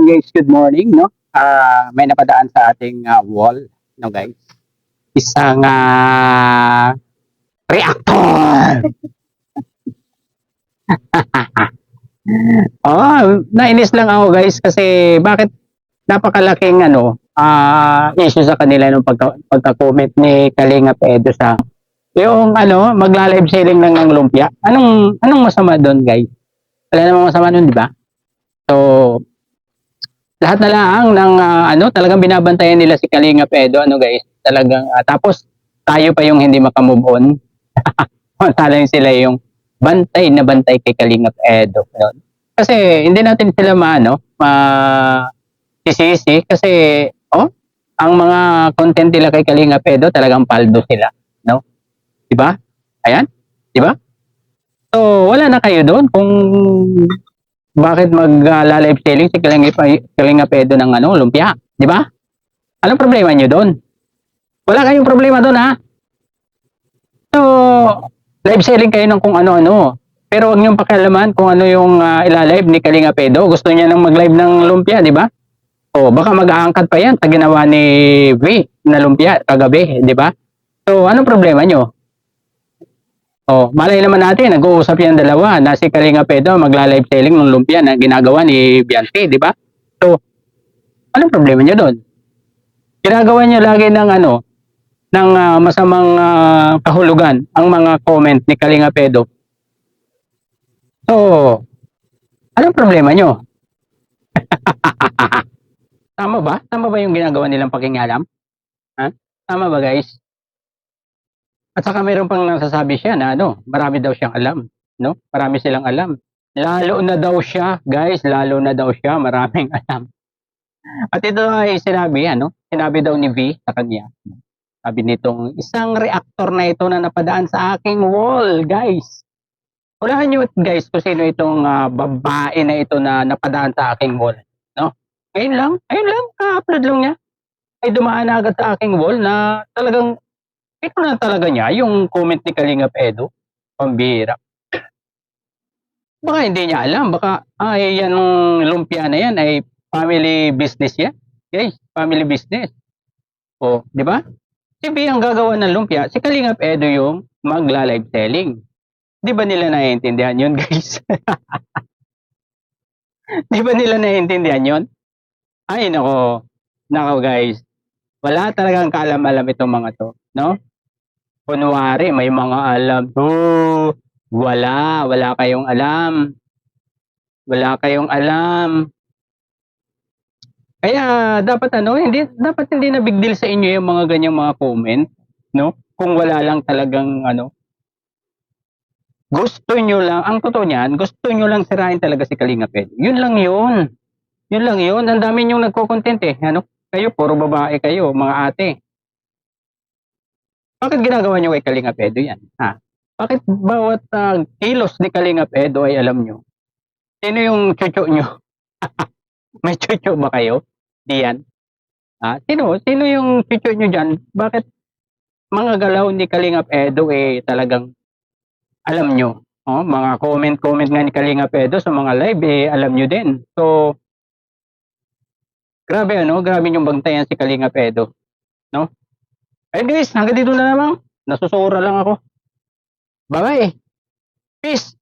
guys, good morning, no? May napadaan sa ating wall, no guys? Isang reactor! Nainis lang ako guys kasi bakit napakalaking issue sa kanila nung pagka-comment ni Kalinga Pedro sa yung magla-live selling lang ng lumpia. Anong masama doon guys? Wala namang masama doon, di ba? So, lahat na lang ng talagang binabantayan nila si Kalinga Pedro, guys, talagang tapos tayo pa yung hindi makamove on. Talagang sila yung bantay na bantay kay Kalinga Pedro. Kasi hindi natin sila sisisi kasi ang mga content nila kay Kalinga Pedro talagang paldo sila, no? 'Di ba? Ayan, 'di ba? So, wala na kayo doon kung bakit mag-live selling si Kalinga Pedro ng lumpia, 'di ba? Anong problema niyo doon? Wala kayong problema doon, ha? So, live selling kayo ng kung ano-ano. Pero huwag niyong pakialaman kung ano yung ilalive ni Kalinga Pedro. Gusto niya nang mag-live ng lumpia, 'di ba? O baka mag-aangkat pa yan sa ginawa ni V na lumpia kagabi, 'di ba? So, anong problema niyo? Malay naman natin, nag-uusap yan dalawa na si Kalinga Pedro magla-live selling ng lumpia na ginagawa ni Bianchi, di ba? So, anong problema niya doon? Ginagawa niya lagi ng ng masamang kahulugan ang mga comment ni Kalinga Pedro. So, anong problema niyo? Tama ba? Tama ba yung ginagawa nilang pakingalam? Ha? Tama ba guys? At saka mayroon pang nasasabi siya na marami daw siyang alam, no? Marami silang alam. Lalo na daw siya, guys, lalo na daw siya, maraming alam. At ito ay sinabi daw ni V sa kanya. Sabi nitong isang reactor na ito na napadaan sa aking wall, guys. Hulaan niyo guys kung sino itong babae na ito na napadaan sa aking wall, no? Ayun lang, ka-upload lang niya. Ay dumaan na agad sa aking wall na talagang ito na talaga niya, yung comment ni Kalinga Pedro, pambira. Baka hindi niya alam, baka yan lumpia na yan ay family business yan. Guys, family business. Di ba? Si B ang gagawa ng lumpia, si Kalinga Pedro yung magla-live selling. Di ba nila naiintindihan yun, guys? Di ba nila naiintindihan yun? Ay, nako guys. Wala talagang kaalam-alam itong mga to, no? Kunwari, may mga alam. Wala kayong alam. Wala kayong alam. Kaya dapat hindi na big deal sa inyo yung mga ganyang mga comment, no? Kung wala lang talagang gusto nyo lang, ang totoo niyan, gusto nyo lang sirain talaga si Kalinga Pedro. Yun lang yun. Ang dami nyong nagko-content Kayo, puro babae kayo, mga ate. Bakit ginagawa nyo kay Kalinga Pedro yan? Bakit bawat kilos ni Kalinga Pedro ay alam nyo? Sino yung chucho nyo? May chucho ba kayo? Diyan? Sino yung chucho nyo dyan? Bakit mga galaw ni Kalinga Pedro talagang alam nyo? Mga comment nga ni Kalinga Pedro sa mga live alam nyo din. So, grabe grabe yung bantayan si Kalinga Pedro. No? Ayun guys, hanggang dito na naman. Nasusura lang ako. Bye-bye. Peace.